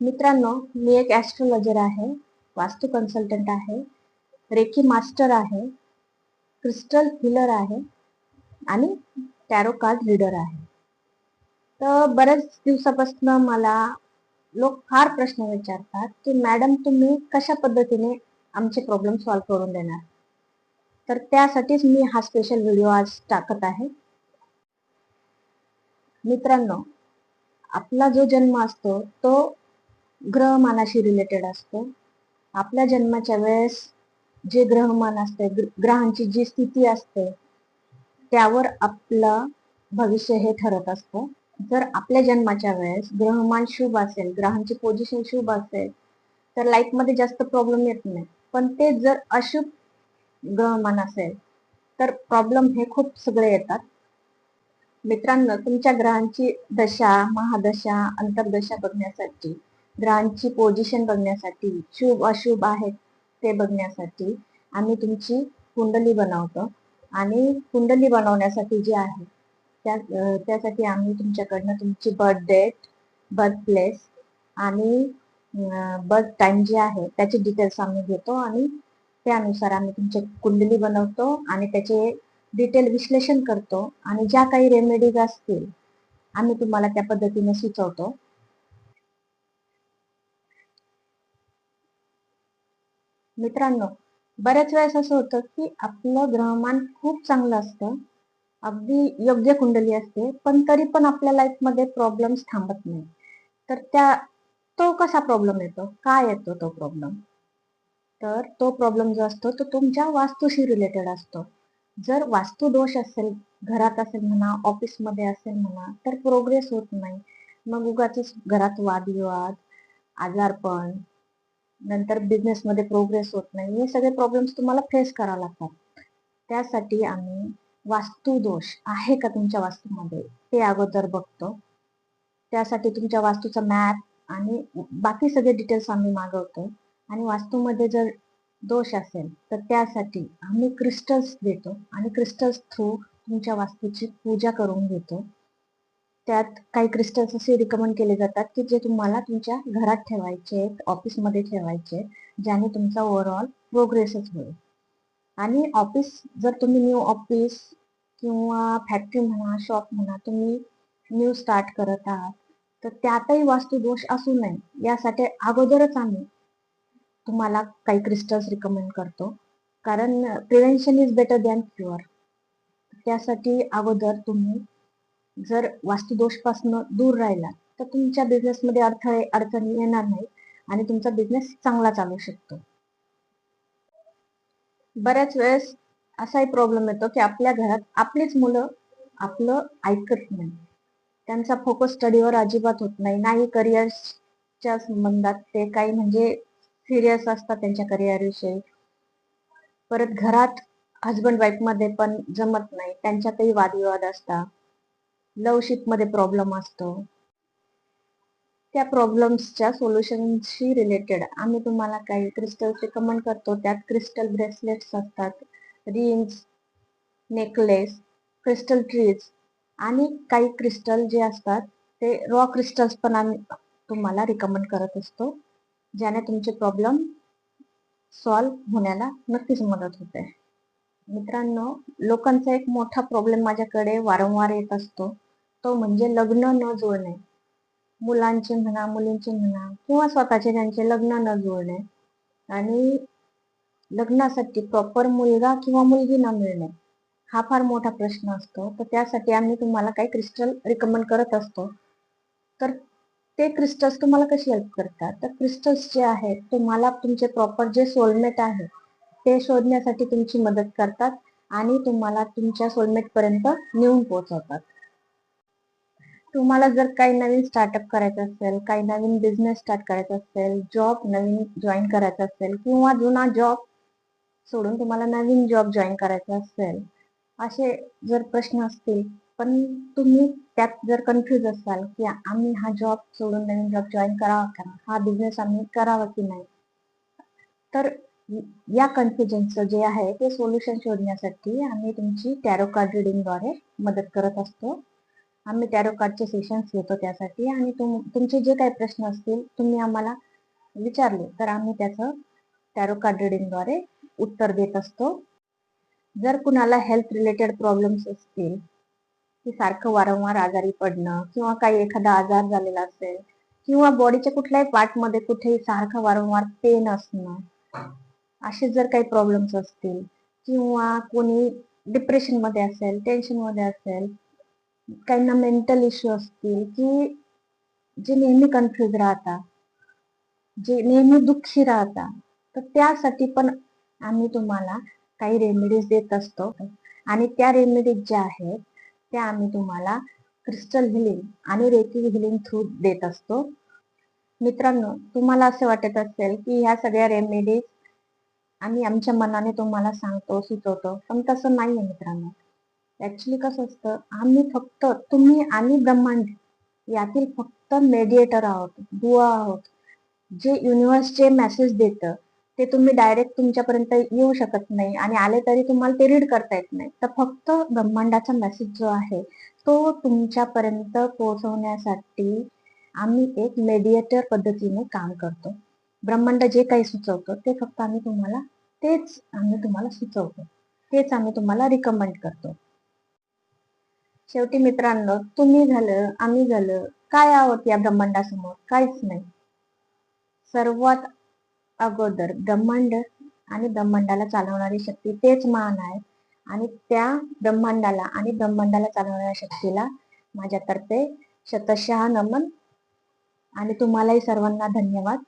मित्रांनो, मी एक ॲस्ट्रोलॉजर आहे, वास्तू कन्सल्टंट आहे, रेकी मास्टर आहे, क्रिस्टल हीलर आहे आणि टॅरो कार्ड रीडर आहे. तर बऱ्याच दिवसापासून मला लोक फार प्रश्न विचारतात की मॅडम तुम्ही कशा पद्धतीने आमचे प्रॉब्लेम सॉल्व्ह करून देणार. तर त्यासाठीच मी हा स्पेशल व्हिडिओ आज टाकत आहे. मित्रांनो, आपला जो जन्म असतो तो ग्रहमानाशी रिलेटेड असतो. आपल्या जन्माच्या वेळेस जे ग्रहमान असते, ग्रहांची जी स्थिती असते त्यावर आपलं भविष्य हे ठरत असतं. जर आपल्या जन्माच्या वेळेस ग्रहमान शुभ असेल, ग्रहांची पोझिशन शुभ असेल तर लाईफमध्ये जास्त प्रॉब्लेम येत नाही. पण ते जर अशुभ ग्रहमान असेल तर प्रॉब्लेम हे खूप सगळे येतात. मित्रांनो, तुमच्या ग्रहांची दशा, महादशा, अंतर्दशा बघण्यासाठी, ग्रहांची पोझिशन बघण्यासाठी, शुभ अशुभ आहेत ते बघण्यासाठी आम्ही तुमची कुंडली बनवतो. आणि कुंडली बनवण्यासाठी जे आहे त्यासाठी आम्ही तुमच्याकडनं तुमची बर्थ डेट, बर्थ प्लेस आणि बर्थ टाइम जे आहे त्याचे डिटेल्स आम्ही घेतो आणि त्यानुसार आम्ही तुमची कुंडली बनवतो आणि त्याचे डिटेल विश्लेषण करतो आणि ज्या काही रेमेडीज असतील आम्ही तुम्हाला त्या पद्धतीने सुचवतो. मित्रांनो, बऱ्याच वेळेस असं होतं की आपलं ग्रहमान खूप चांगलं असतं, अगदी योग्य कुंडली असते, पण तरी पण आपल्या लाईफमध्ये प्रॉब्लेम्स थांबत नाही. तर तो कसा प्रॉब्लेम येतो, काय येतो तो प्रॉब्लेम? तर तो प्रॉब्लेम जो असतो तो तुमच्या वास्तूशी रिलेटेड असतो. जर वास्तू दोष असेल, घरात असेल म्हणा, ऑफिसमध्ये असेल म्हणा, तर प्रोग्रेस होत नाही. मग उगाचच घरात वादविवाद, आजारपण, नंतर बिझनेसमध्ये प्रोग्रेस होत नाही. हे सगळे प्रॉब्लेम्स तुम्हाला फेस करावे लागतात. त्यासाठी आम्ही वास्तू दोष आहे का तुमच्या वास्तूमध्ये ते अगोदर बघतो. त्यासाठी तुमच्या वास्तूचा मॅप आणि बाकी सगळे डिटेल्स आम्ही मागवतो. आणि वास्तूमध्ये जर दोष असेल तर त्यासाठी आम्ही क्रिस्टल्स देतो आणि क्रिस्टल्स थ्रू तुमच्या वास्तूची पूजा करून घेतो. त्यात काही क्रिस्टल्स असे रिकमेंड केले जातात की जे तुम्हाला तुमच्या घरात ठेवायचे, ऑफिसमध्ये ठेवायचे, ज्याने तुमचा ओव्हरऑल प्रोग्रेसच होईल. आणि जर तुम्ही न्यू ऑफिस किंवा फॅक्टरी म्हणा, शॉप म्हणा, तुम्ही न्यू स्टार्ट करत आहात तर त्यातही वास्तू दोष असू नये यासाठी अगोदरच आम्ही तुम्हाला काही क्रिस्टल्स रिकमेंड करतो. कारण prevention is better than cure. त्यासाठी अगोदर तुम्ही जर वास्तुदोषपासून दूर राहिला तर तुमच्या बिझनेसमध्ये अडचणी येणार नाही आणि तुमचा बिझनेस चांगला चालू शकतो. बऱ्याच वेळेस असाही प्रॉब्लेम येतो की आपल्या घरात आपलीच मुलं आपलं ऐकत नाही. त्यांचा फोकस स्टडीवर अजिबात होत नाही, नाही करिअरच्या संबंधात ते काही म्हणजे सिरियस असतात त्यांच्या करिअर विषयी. परत घरात हजबंड वाईफ मध्ये पण जमत नाही, त्यांच्यातही वादविवाद असतात, लवशिप मध्ये प्रॉब्लेम असतो. त्या प्रॉब्लेम्सच्या सोल्युशनशी रिलेटेड आम्ही तुम्हाला काही क्रिस्टल्स रिकमेंड करतो. त्यात क्रिस्टल ब्रेसलेट्स असतात, रिंग्स, नेकलेस, क्रिस्टल ट्रीज आणि काही क्रिस्टल जे असतात ते रॉ क्रिस्टल्स पण आम्ही तुम्हाला रिकमेंड करत असतो, ज्याने तुमचे प्रॉब्लेम सॉल्व्ह होण्याला नक्कीच मदत होते. मित्रांनो, लोकांचा एक मोठा प्रॉब्लेम माझ्याकडे वारंवार येत असतो, तो म्हणजे लग्न न जुळणे. मुलांचे म्हणा, मुलींचे म्हणा किंवा स्वतःचे ज्यांचे लग्न न जुळणे आणि लग्नासाठी प्रॉपर मुलगा किंवा मुलगी न मिळणे हा फार मोठा प्रश्न असतो. तर त्यासाठी आम्ही तुम्हाला काही क्रिस्टल रिकमेंड करत असतो. तर ते क्रिस्टल्स तुम्हाला कशी हेल्प करतात? तर क्रिस्टल्स जे आहेत तुम्हाला तुमचे प्रॉपर जे सोलमेट आहे ते शोधण्यासाठी तुमची मदत करतात आणि तुम्हाला तुमच्या सोलमेट पर्यंत नेऊन पोहोचवतात. तुम्हाला जर काही नवीन स्टार्टअप करायचं असेल, काही नवीन बिझनेस स्टार्ट करायचा असेल, जॉब नवीन जॉईन करायचा असेल किंवा जुना जॉब सोडून तुम्हाला नवीन जॉब जॉईन करायचा असेल, असे जर प्रश्न असतील, पण तुम्ही त्यात जर कन्फ्यूज असाल की आम्ही हा जॉब सोडून नवीन जॉब जॉईन करावा का, हा बिझनेस आम्ही करावा की नाही, तर या कन्फ्युजनचं जे आहे ते सोल्युशन शोधण्यासाठी आम्ही तुमची टॅरो कार्ड रिडिंगद्वारे मदत करत असतो. आम्ही टॅरो कार्डचे सेशन्स घेतो त्यासाठी, आणि तुमचे जे काही प्रश्न असतील तुम्ही आम्हाला विचारले तर आम्ही त्याचं टॅरो कार्ड रिडिंगद्वारे उत्तर देत असतो. जर कुणाला हेल्थ रिलेटेड प्रॉब्लेम्स असतील, की सारखं वारंवार आजारी पडणं किंवा काही एखादा आजार झालेला असेल किंवा बॉडीच्या कुठल्याही पार्टमध्ये कुठेही सारखं वारंवार पेन असणं, असे जर काही प्रॉब्लेम्स असतील किंवा कोणी डिप्रेशनमध्ये असेल, टेन्शनमध्ये असेल, काहींना मेंटल इश्यू असतील, की जे नेहमी कन्फ्युज राहतात, जे नेहमी दुःखी राहतात, तर त्यासाठी पण आम्ही तुम्हाला काही रेमेडीज देत असतो. आणि त्या रेमेडीज ज्या आहेत त्या आम्ही तुम्हाला क्रिस्टल हिलिंग आणि रेकी हिलिंग थ्रू देत असतो. मित्रांनो, तुम्हाला असे वाटत असेल की ह्या सगळ्या रेमेडीज आम्ही आमच्या मनाने तुम्हाला सांगतो, सुचवतो, पण तसं नाहीये मित्रांनो. ऍक्च्युली कसं असतं, आम्ही फक्त तुम्ही आणि ब्रह्मांड यातील फक्त मेडिएटर आहोत, दुवा आहोत. जे युनिव्हर्स जे मेसेज देतं ते तुम्ही डायरेक्ट तुमच्यापर्यंत येऊ शकत नाही, आणि आले तरी तुम्हाला ते रीड करता येत नाही. तर फक्त ब्रह्मांडाचा मेसेज जो आहे तो तुमच्यापर्यंत पोहोचवण्यासाठी आम्ही एक मेडिएटर पद्धतीने काम करतो. ब्रह्मांड जे काही सुचवतं ते फक्त तेच आम्ही तुम्हाला सुचवतो, तेच आम्ही तुम्हाला रिकमेंड करतो. शेवटी मित्रांनो, तुम्ही झालं, आम्ही झालं, काय आहोत या ब्रह्मांडासमोर? काहीच नाही. सर्वात अगोदर ब्रह्मांड आणि ब्रह्मांडाला चालवणारी शक्ती तेच महान आहे, आणि त्या ब्रह्मांडाला आणि ब्रह्मांडाला चालवणाऱ्या शक्तीला माझ्यातर्फे शतशः नमन, आणि तुम्हालाही सर्वांना धन्यवाद.